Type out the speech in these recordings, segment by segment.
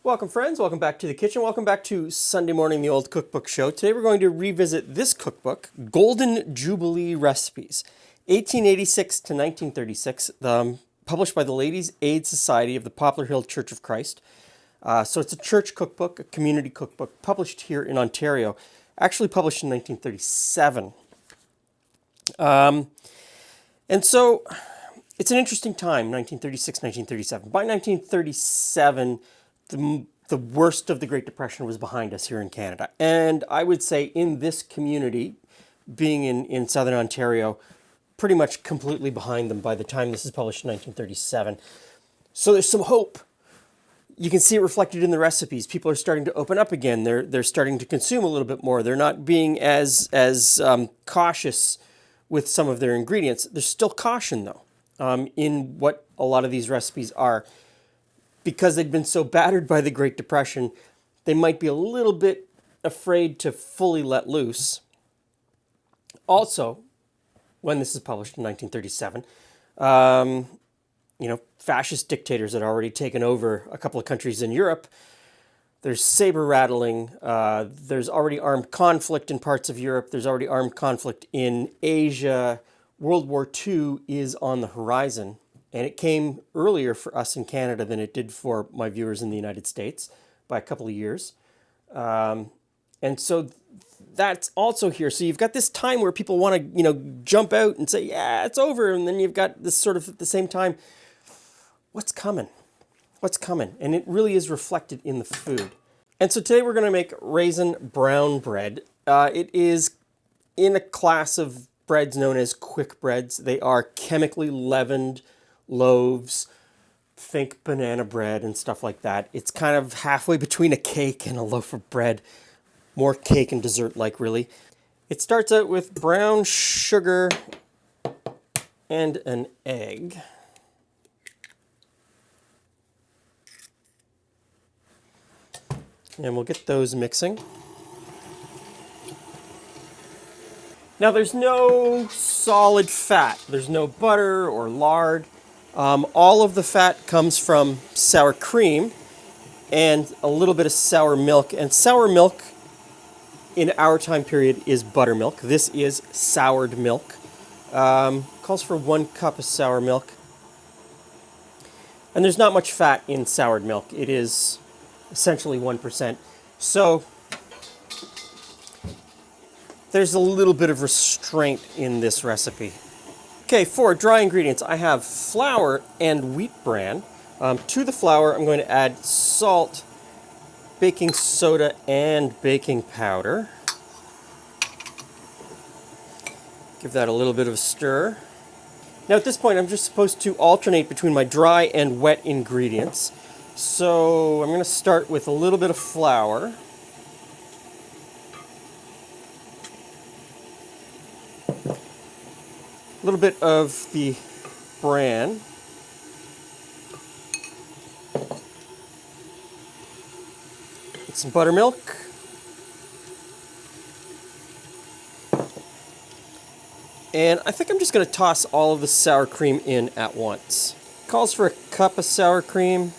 Welcome friends, welcome back to the kitchen, welcome back to Sunday Morning, the Old Cookbook Show. Today we're going to revisit this cookbook, Golden Jubilee Recipes, 1886 to 1936, published by the Ladies' Aid Society of the Poplar Hill Church of Christ. So it's a church cookbook, a community cookbook, published here in Ontario, actually published in 1937. And so it's an interesting time, 1936, 1937. By 1937, the worst of the Great Depression was behind us here in Canada. And I would say in this community, being in Southern Ontario, pretty much completely behind them by the time this is published in 1937. So there's some hope. You can see it reflected in the recipes. People are starting to open up again. They're starting to consume a little bit more. They're not being as cautious with some of their ingredients. There's still caution, though, in what a lot of these recipes are. Because they'd been so battered by the Great Depression, they might be a little bit afraid to fully let loose. Also, when this is published in 1937, fascist dictators had already taken over a couple of countries in Europe. There's saber rattling. There's already armed conflict in parts of Europe. There's already armed conflict in Asia. World War II is on the horizon. And it came earlier for us in Canada than it did for my viewers in the United States by a couple of years. And so that's also here. So you've got this time where people want to, jump out and say, yeah, it's over. And then you've got this sort of at the same time, what's coming? What's coming? And it really is reflected in the food. And so today we're going to make raisin brown bread. It is in a class of breads known as quick breads. They are chemically leavened loaves, think banana bread and stuff like that. It's kind of halfway between a cake and a loaf of bread. More cake and dessert like, really. It starts out with brown sugar and an egg. And we'll get those mixing. Now there's no solid fat. There's no butter or lard. All of the fat comes from sour cream and a little bit of sour milk. And sour milk in our time period is buttermilk. This is soured milk. Calls for 1 cup of sour milk. And there's not much fat in soured milk. It is essentially 1%. So there's a little bit of restraint in this recipe. Okay, for dry ingredients, I have flour and wheat bran. To the flour, I'm going to add salt, baking soda, and baking powder. Give that a little bit of a stir. Now at this point, I'm just supposed to alternate between my dry and wet ingredients. So I'm going to start with a little bit of flour. A little bit of the bran. And some buttermilk. And I think I'm just going to toss all of the sour cream in at once. Calls for a cup of sour cream.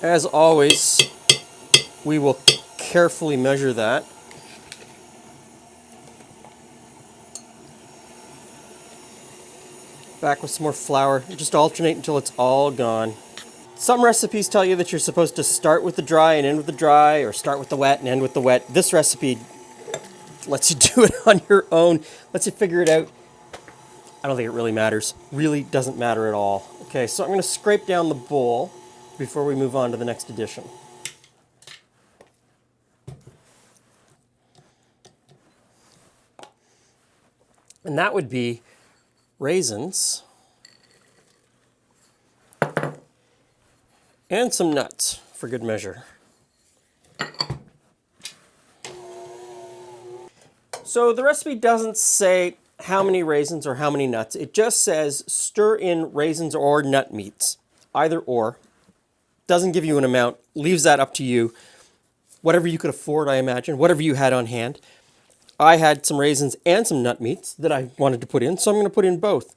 As always, we will carefully measure that. Back with some more flour. Just alternate until it's all gone. Some recipes tell you that you're supposed to start with the dry and end with the dry, or start with the wet and end with the wet. This recipe lets you do it on your own, lets you figure it out. I don't think it really matters. Really doesn't matter at all. Okay, so I'm going to scrape down the bowl before we move on to the next addition. And that would be raisins and some nuts for good measure. So the recipe doesn't say how many raisins or how many nuts. It just says stir in raisins or nut meats, either or. Doesn't give you an amount, leaves that up to you. Whatever you could afford, I imagine, whatever you had on hand. I had some raisins and some nut meats that I wanted to put in, so I'm going to put in both.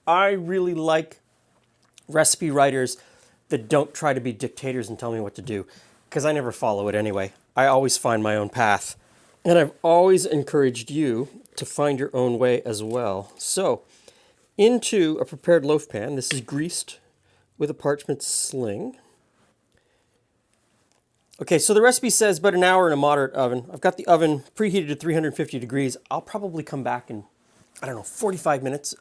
I really like recipe writers that don't try to be dictators and tell me what to do, because I never follow it anyway. I always find my own path. And I've always encouraged you to find your own way as well. So, into a prepared loaf pan, this is greased with a parchment sling. Okay, so the recipe says about an hour in a moderate oven. I've got the oven preheated to 350 degrees. I'll probably come back in, I don't know, 45 minutes.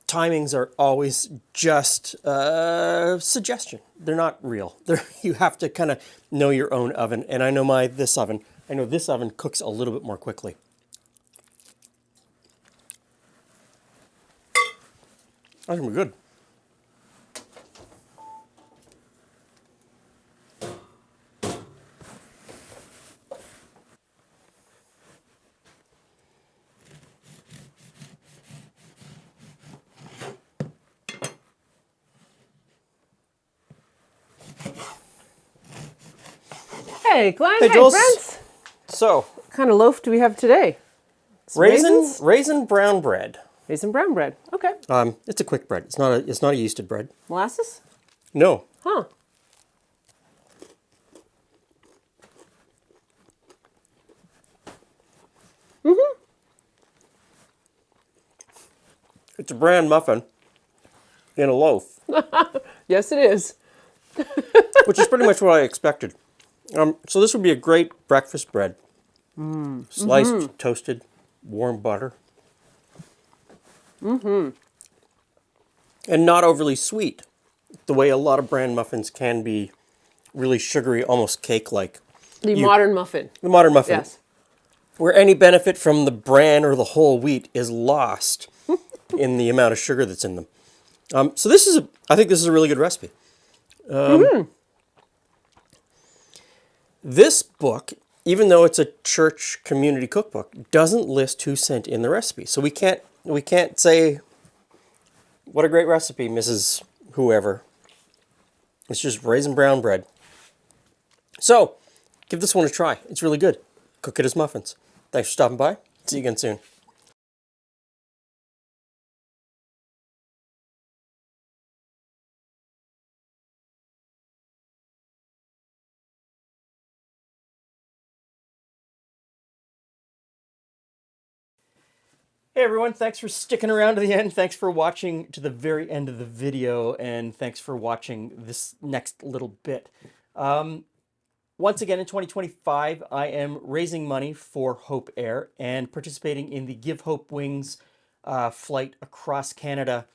Timings are always just a suggestion. They're not real. You have to kind of know your own oven. And I know this oven cooks a little bit more quickly. That's gonna be good. Hey, Glenn. Hey, Hey, Jules. Brent. So, What kind of loaf do we have today? Some raisins? raisin brown bread. Raisin brown bread. Okay. It's a quick bread. It's not a yeasted bread. Molasses? No. Huh. It's a bran muffin in a loaf, Yes, it is. which is pretty much what I expected. So this would be a great breakfast bread. Sliced, toasted, warm butter. And not overly sweet, the way a lot of bran muffins can be really sugary, almost cake-like. The modern muffin. The modern muffin, Yes. where any benefit from the bran or the whole wheat is lost in the amount of sugar that's in them. So I think this is a really good recipe. This book, even though it's a church community cookbook, doesn't list who sent in the recipe. So we can't say, what a great recipe, Mrs. Whoever. It's just raisin brown bread. So, give this one a try. It's really good. Cook it as muffins. Thanks for stopping by. See you again soon. Hey everyone, thanks for sticking around to the end. Thanks for watching to the very end of the video, and thanks for watching this next little bit. Once again, in 2025, I am raising money for Hope Air and participating in the Give Hope Wings flight across Canada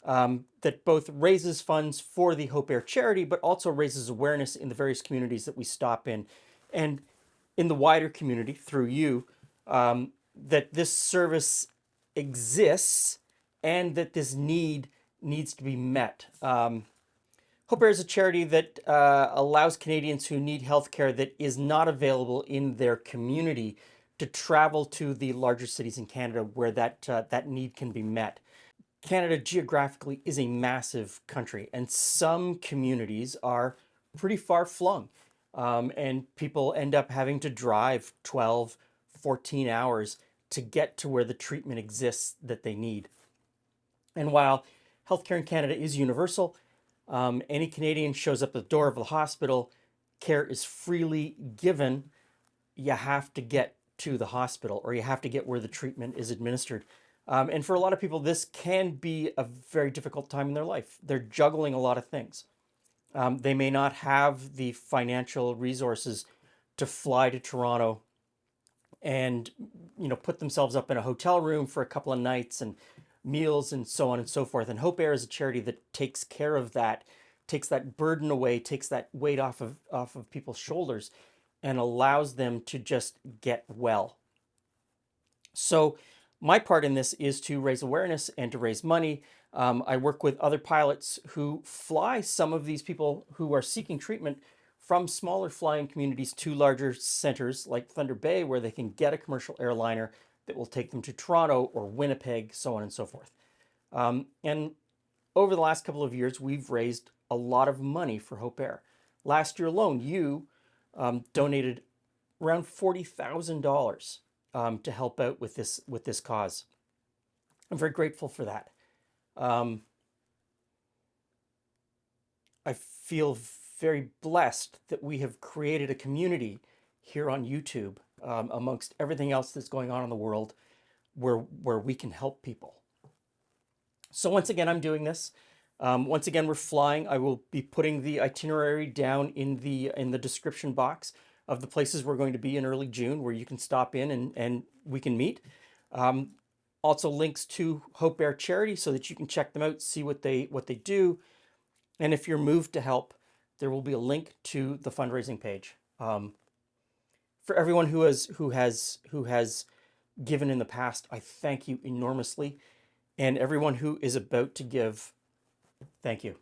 that both raises funds for the Hope Air charity, but also raises awareness in the various communities that we stop in, and in the wider community through you, that this service exists and that this needs to be met. Hope Air is a charity that allows Canadians who need healthcare that is not available in their community to travel to the larger cities in Canada where that need can be met. Canada geographically is a massive country, and some communities are pretty far flung, and people end up having to drive 12, 14 hours to get to where the treatment exists that they need. And while healthcare in Canada is universal, any Canadian shows up at the door of the hospital, care is freely given. You have to get to the hospital, or you have to get where the treatment is administered. And for a lot of people, this can be a very difficult time in their life. They're juggling a lot of things. They may not have the financial resources to fly to Toronto and put themselves up in a hotel room for a couple of nights and meals and so on and so forth. And Hope Air is a charity that takes care of that, takes that burden away, takes that weight off of people's shoulders, and allows them to just get well. So my part in this is to raise awareness and to raise money. I work with other pilots who fly some of these people who are seeking treatment from smaller flying communities to larger centers like Thunder Bay, where they can get a commercial airliner that will take them to Toronto or Winnipeg, so on and so forth. And over the last couple of years, we've raised a lot of money for Hope Air. Last year alone, you donated around $40,000 to help out with this cause. I'm very grateful for that. I feel very blessed that we have created a community here on YouTube, amongst everything else that's going on in the world, where we can help people. So once again, I'm doing this. Once again, we're flying. I will be putting the itinerary down in the description box of the places we're going to be in early June, where you can stop in and we can meet. Also links to Hope Air Charity so that you can check them out, see what they do. And if you're moved to help, there will be a link to the fundraising page. For everyone who has given in the past, I thank you enormously. And everyone who is about to give, thank you.